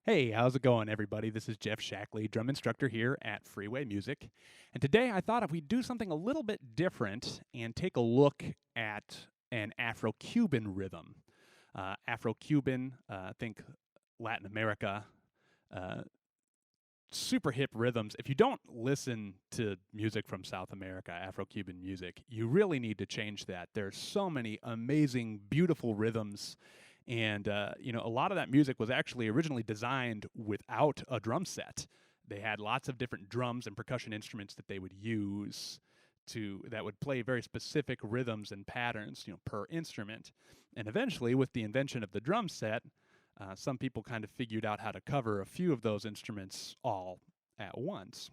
Hey, how's it going, everybody? This is Jeff Shackley, drum instructor here at Freeway Music. And today I thought if we do something a little bit different and take a look at an Afro-Cuban rhythm. Afro-Cuban, think Latin America, uh, super hip rhythms. If you don't listen to music from South America, Afro-Cuban music, you really need to change that. There's so many amazing, beautiful rhythms, and a lot of that music was actually originally designed without a drum set. They had lots of different drums and percussion instruments that they would use that would play very specific rhythms and patterns, per instrument. And eventually, with the invention of the drum set, some people kind of figured out how to cover a few of those instruments all at once.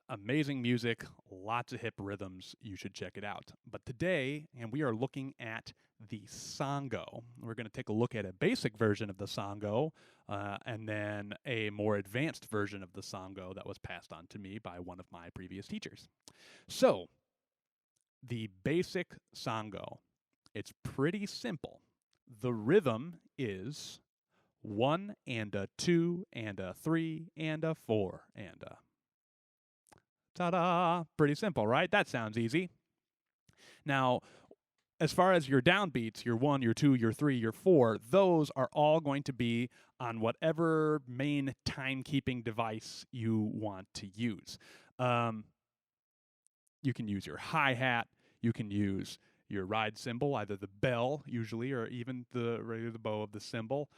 Amazing music, lots of hip rhythms. You should check it out. But today, and we are looking at the sango. We're going to take a look at a basic version of the sango, and then a more advanced version of the sango that was passed on to me by one of my previous teachers. So, the basic sango, it's pretty simple. The rhythm is 1 and a 2 and a 3 and a 4 and a. Ta-da! Pretty simple, right? That sounds easy. Now, as far as your downbeats, your 1, your 2, your 3, your 4, those are all going to be on whatever main timekeeping device you want to use. You can use your hi-hat, you can use your ride cymbal, either the bell usually, or even the bow of the cymbal.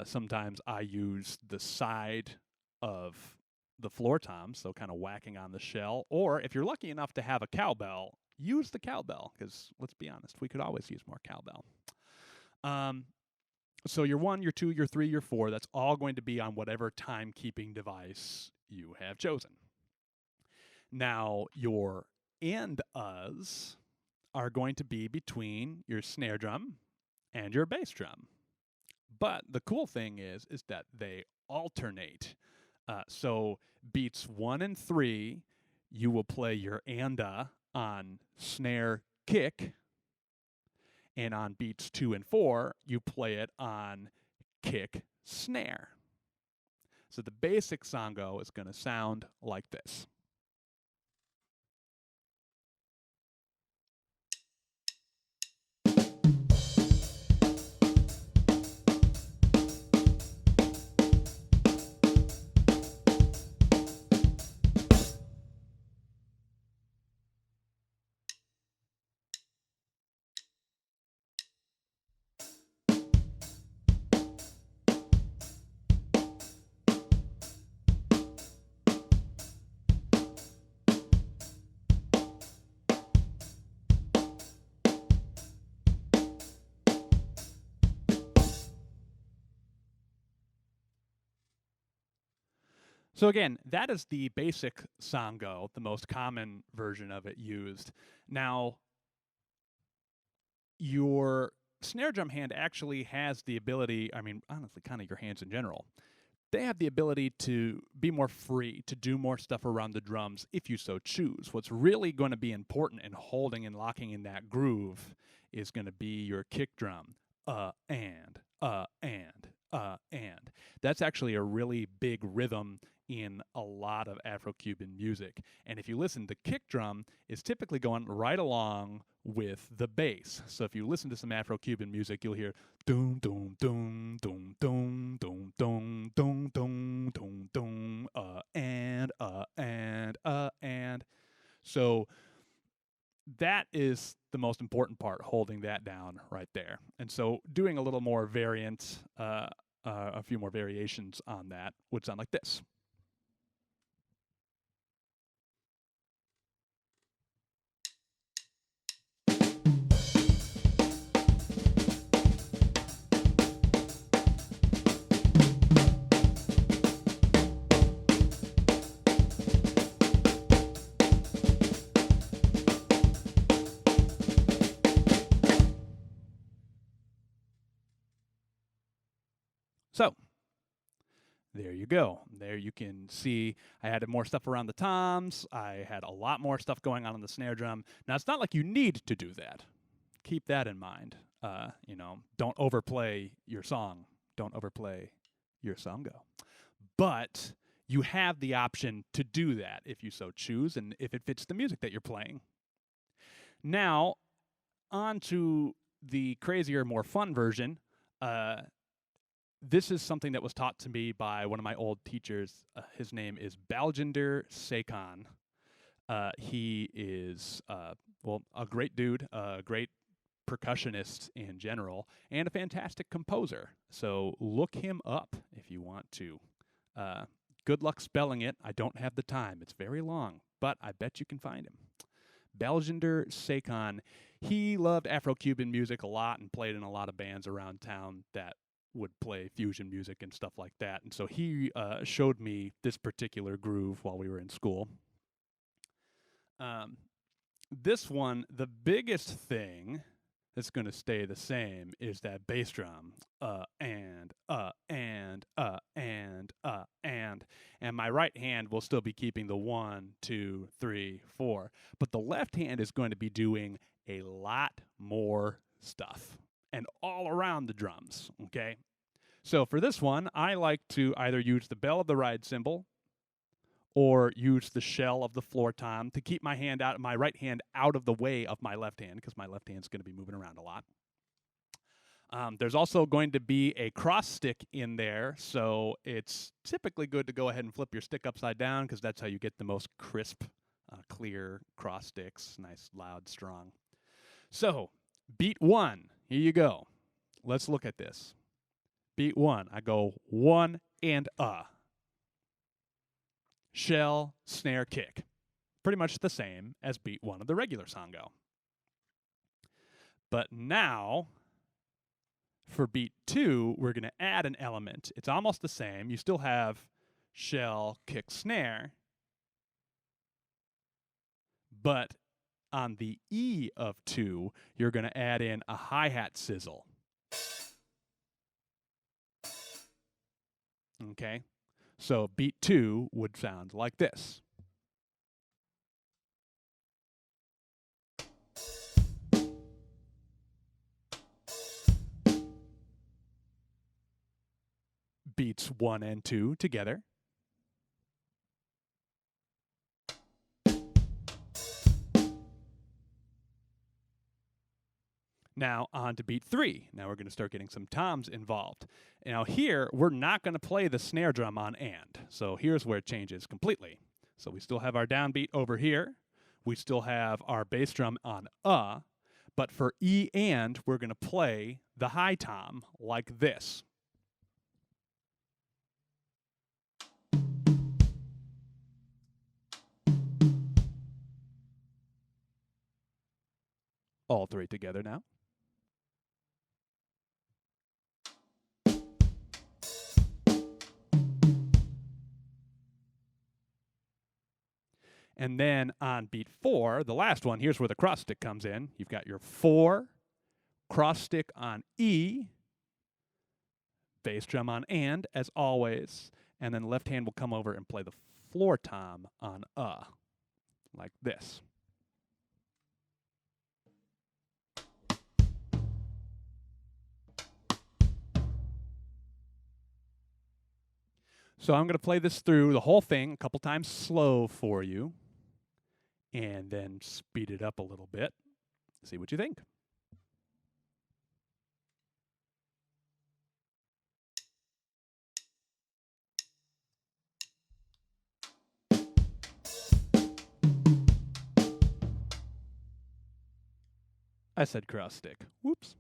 Sometimes I use the side of the floor tom, so kind of whacking on the shell. Or if you're lucky enough to have a cowbell, use the cowbell, because let's be honest, we could always use more cowbell. So your 1, your 2, your 3, your 4, that's all going to be on whatever timekeeping device you have chosen. Now, your and-us are going to be between your snare drum and your bass drum. But the cool thing is that they alternate. So beats 1 and 3, you will play your anda on snare kick, and on beats 2 and 4, you play it on kick snare. So the basic sango is going to sound like this. So again, that is the basic sango, the most common version of it used. Now, your snare drum hand actually has the ability, honestly, kind of your hands in general, they have the ability to be more free, to do more stuff around the drums if you so choose. What's really going to be important in holding and locking in that groove is going to be your kick drum. And. That's actually a really big rhythm in a lot of Afro-Cuban music. And if you listen, the kick drum is typically going right along with the bass. So if you listen to some Afro-Cuban music, you'll hear doom doom doom doom doom doom doom doom doom doom doom and. So that is the most important part, holding that down right there. And so doing a little more variant, a few more variations on that would sound like this. So there you go. There you can see I added more stuff around the toms. I had a lot more stuff going on the snare drum. Now, it's not like you need to do that. Keep that in mind. Don't overplay your song. Don't overplay your song go. But you have the option to do that if you so choose and if it fits the music that you're playing. Now, on to the crazier, more fun version. This is something that was taught to me by one of my old teachers. His name is Baljinder Sekhan. He is, a great dude, a great percussionist in general, and a fantastic composer. So look him up if you want to. Good luck spelling it. I don't have the time. It's very long, but I bet you can find him. Baljinder Sekhan. He loved Afro-Cuban music a lot and played in a lot of bands around town that would play fusion music and stuff like that. And so he showed me this particular groove while we were in school. This one, the biggest thing that's going to stay the same is that bass drum. And my right hand will still be keeping the 1, 2, 3, 4. But the left hand is going to be doing a lot more stuff and all around the drums, okay? So for this one, I like to either use the bell of the ride cymbal or use the shell of the floor tom to keep my right hand out of the way of my left hand, because my left hand's going to be moving around a lot. There's also going to be a cross stick in there, so it's typically good to go ahead and flip your stick upside down, because that's how you get the most crisp, clear cross sticks. Nice, loud, strong. So, beat 1, here you go. Let's look at this. Beat 1, I go 1 and shell, snare, kick. Pretty much the same as beat 1 of the regular song go. But now, for beat 2, we're going to add an element. It's almost the same. You still have shell, kick, snare. But on the E of 2, you're going to add in a hi-hat sizzle. Okay? So beat 2 would sound like this. Beats 1 and 2 together. Now on to beat 3. Now we're going to start getting some toms involved. Now here, we're not going to play the snare drum on and. So here's where it changes completely. So we still have our downbeat over here. We still have our bass drum on but for E and, we're going to play the high tom like this. All 3 together now. And then on beat 4, the last one, here's where the cross stick comes in. You've got your 4, cross stick on E, bass drum on and, as always, and then left hand will come over and play the floor tom on like this. So I'm going to play this through the whole thing a couple times slow for you, and then speed it up a little bit. See what you think. I said cross stick. Whoops.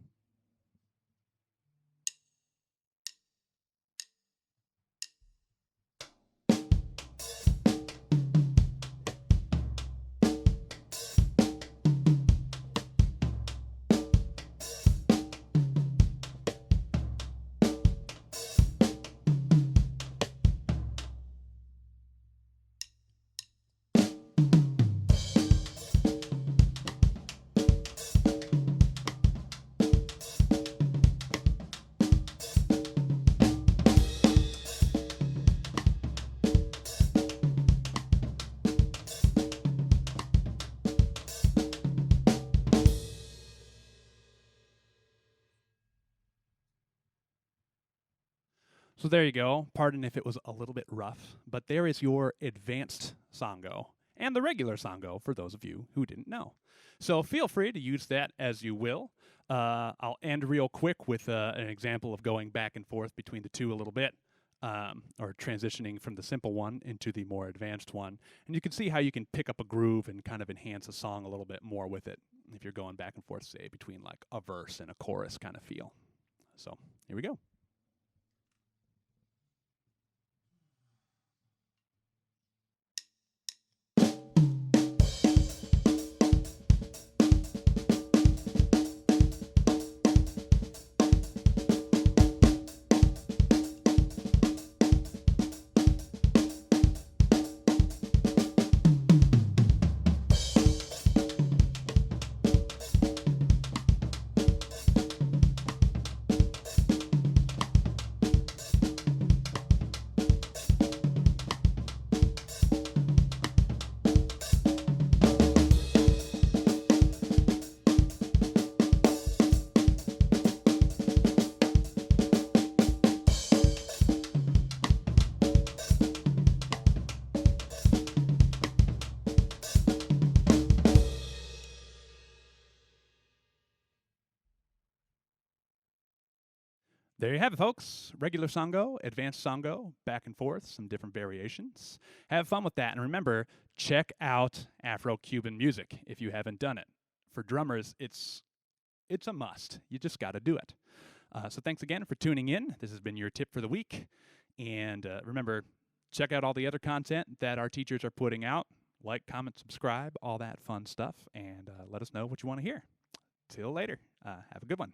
So there you go. Pardon if it was a little bit rough, but there is your advanced Sango and the regular Sango for those of you who didn't know. So feel free to use that as you will. I'll end real quick with an example of going back and forth between the two a little bit, or transitioning from the simple one into the more advanced one. And you can see how you can pick up a groove and kind of enhance a song a little bit more with it if you're going back and forth, say, between like a verse and a chorus kind of feel. So here we go. There you have it, folks. Regular Sango, advanced Sango, back and forth, some different variations. Have fun with that. And remember, check out Afro-Cuban music if you haven't done it. For drummers, it's a must. You just got to do it. So thanks again for tuning in. This has been your tip for the week. And remember, check out all the other content that our teachers are putting out. Like, comment, subscribe, all that fun stuff. And let us know what you want to hear. Till later. Have a good one.